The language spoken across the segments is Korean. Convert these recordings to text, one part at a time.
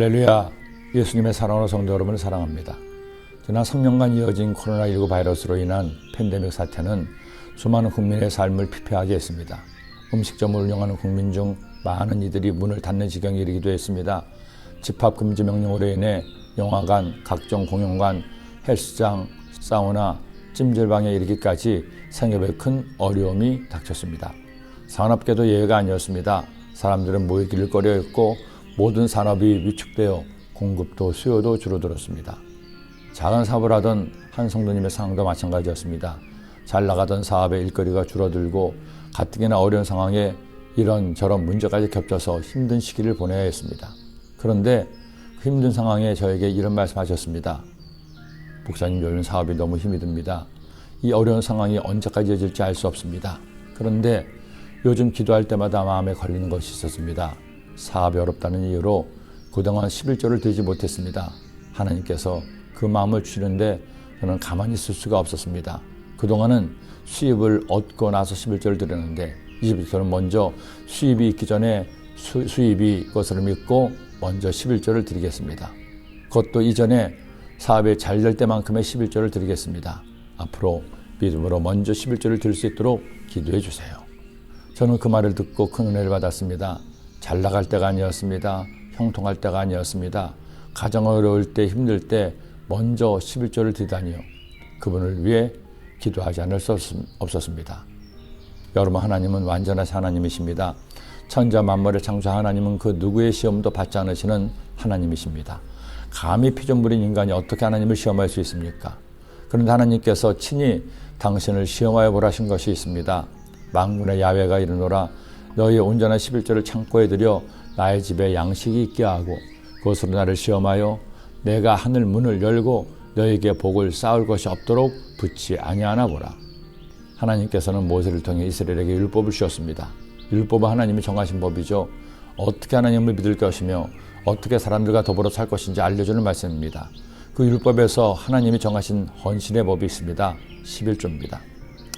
할렐루야. 예수님의 사랑으로 성도 여러분을 사랑합니다. 지난 3년간 이어진 코로나19 바이러스로 인한 팬데믹 사태는 수많은 국민의 삶을 피폐하게 했습니다. 음식점을 운영하는 국민 중 많은 이들이 문을 닫는 지경에 이르기도 했습니다. 집합금지 명령으로 인해 영화관, 각종 공연관, 헬스장, 사우나, 찜질방에 이르기까지 생업에 큰 어려움이 닥쳤습니다. 산업계도 예외가 아니었습니다. 사람들은 모이기를 꺼려했고 모든 산업이 위축되어 공급도 수요도 줄어들었습니다. 작은 사업을 하던 한 성도님의 상황도 마찬가지였습니다. 잘 나가던 사업의 일거리가 줄어들고 가뜩이나 어려운 상황에 이런저런 문제까지 겹쳐서 힘든 시기를 보내야 했습니다. 그런데 그 힘든 상황에 저에게 이런 말씀하셨습니다. 목사님, 요즘 사업이 너무 힘이 듭니다. 이 어려운 상황이 언제까지 이어질지 알 수 없습니다. 그런데 요즘 기도할 때마다 마음에 걸리는 것이 있었습니다. 사업이 어렵다는 이유로 그동안 11조를 드리지 못했습니다. 하나님께서 그 마음을 주시는데 저는 가만히 있을 수가 없었습니다. 그동안은 수입을 얻고 나서 11조를 드렸는데 이제부터는 먼저 수입이 있기 전에 수입이 것을 믿고 먼저 11조를 드리겠습니다. 그것도 이전에 사업이 잘 될 때만큼의 11조를 드리겠습니다. 앞으로 믿음으로 먼저 11조를 드릴 수 있도록 기도해 주세요. 저는 그 말을 듣고 큰 은혜를 받았습니다. 잘 나갈 때가 아니었습니다. 형통할 때가 아니었습니다. 가정 어려울 때, 힘들 때 먼저 11조를 드리다니요. 그분을 위해 기도하지 않을 수 없었습니다. 여러분, 하나님은 완전하신 하나님이십니다. 천자 만물의 창조한 하나님은 그 누구의 시험도 받지 않으시는 하나님이십니다. 감히 피조물인 인간이 어떻게 하나님을 시험할 수 있습니까? 그런데 하나님께서 친히 당신을 시험하여 보라신 것이 있습니다. 만군의 야훼가 이르노라. 너희의 온전한 11조를 창고에 들여 나의 집에 양식이 있게 하고 그것으로 나를 시험하여 내가 하늘 문을 열고 너희에게 복을 쌓을 것이 없도록 붙지 아니하나 보라. 하나님께서는 모세를 통해 이스라엘에게 율법을 주셨습니다. 율법은 하나님이 정하신 법이죠. 어떻게 하나님을 믿을 것이며 어떻게 사람들과 더불어 살 것인지 알려주는 말씀입니다. 그 율법에서 하나님이 정하신 헌신의 법이 있습니다. 11조입니다.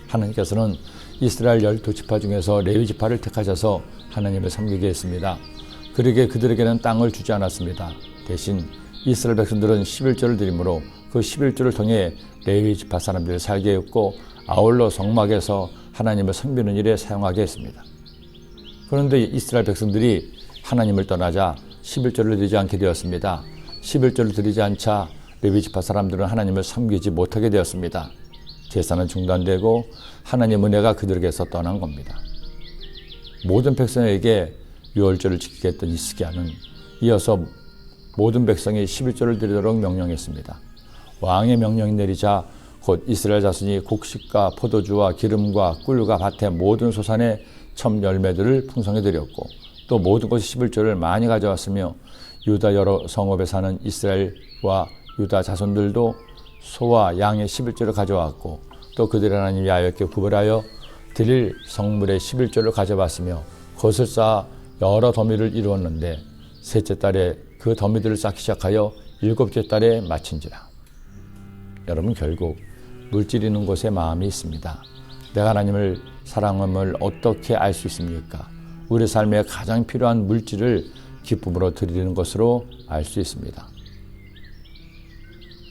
하나님께서는 이스라엘 12지파 중에서 레위 지파를 택하셔서 하나님을 섬기게 했습니다. 그러게 그들에게는 땅을 주지 않았습니다. 대신 이스라엘 백성들은 11조를 드림으로 그 11조를 통해 레위 지파 사람들을 살게 했고 아울러 성막에서 하나님을 섬기는 일에 사용하게 했습니다. 그런데 이스라엘 백성들이 하나님을 떠나자 11조를 드리지 않게 되었습니다. 11조를 드리지 않자 레위 지파 사람들은 하나님을 섬기지 못하게 되었습니다. 제사는 중단되고 하나님 은혜가 그들에게서 떠난 겁니다. 모든 백성에게 유월절을 지키게 했던 히스기야는 이어서 모든 백성이 11조를 드리도록 명령했습니다. 왕의 명령이 내리자 곧 이스라엘 자손이 곡식과 포도주와 기름과 꿀과 밭의 모든 소산의 첨 열매들을 풍성히 드렸고 또 모든 것이 11조를 많이 가져왔으며 유다 여러 성읍에 사는 이스라엘과 유다 자손들도 소와 양의 11조를 가져왔고 또 그들의 하나님 야훼께 구별하여 드릴 성물의 11조를 가져왔으며 그것을 쌓아 여러 더미를 이루었는데 셋째 달에 그 더미들을 쌓기 시작하여 일곱째 달에 마친지라. 여러분, 결국 물질 있는 곳에 마음이 있습니다. 내가 하나님을 사랑함을 어떻게 알 수 있습니까? 우리 삶에 가장 필요한 물질을 기쁨으로 드리는 것으로 알 수 있습니다.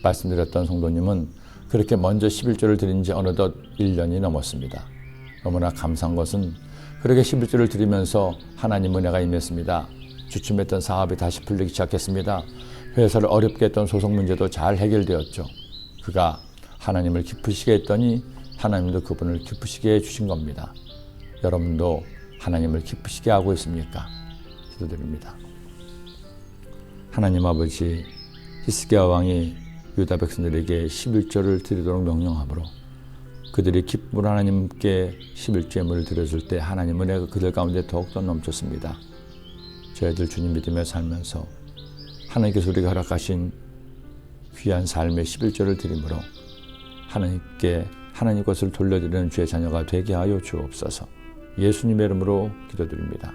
말씀드렸던 성도님은 그렇게 먼저 11조를 드린 지 어느덧 1년이 넘었습니다. 너무나 감사한 것은 그렇게 11조를 드리면서 하나님 은혜가 임했습니다. 주춤했던 사업이 다시 풀리기 시작했습니다. 회사를 어렵게 했던 소송 문제도 잘 해결되었죠. 그가 하나님을 기쁘시게 했더니 하나님도 그분을 기쁘시게 해주신 겁니다. 여러분도 하나님을 기쁘시게 하고 있습니까? 기도드립니다. 하나님 아버지, 히스기야 왕이 유다 백성들에게 11조를 드리도록 명령하므로 그들이 기쁨으로 하나님께 11조의 물을 드려줄 때 하나님 은혜가 그들 가운데 더욱더 넘쳤습니다. 저희들 주님 믿으며 살면서 하나님께서 우리가 허락하신 귀한 삶의 11조를 드림으로 하나님께 하나님 것을 돌려드리는 주의 자녀가 되게 하여 주옵소서. 예수님의 이름으로 기도드립니다.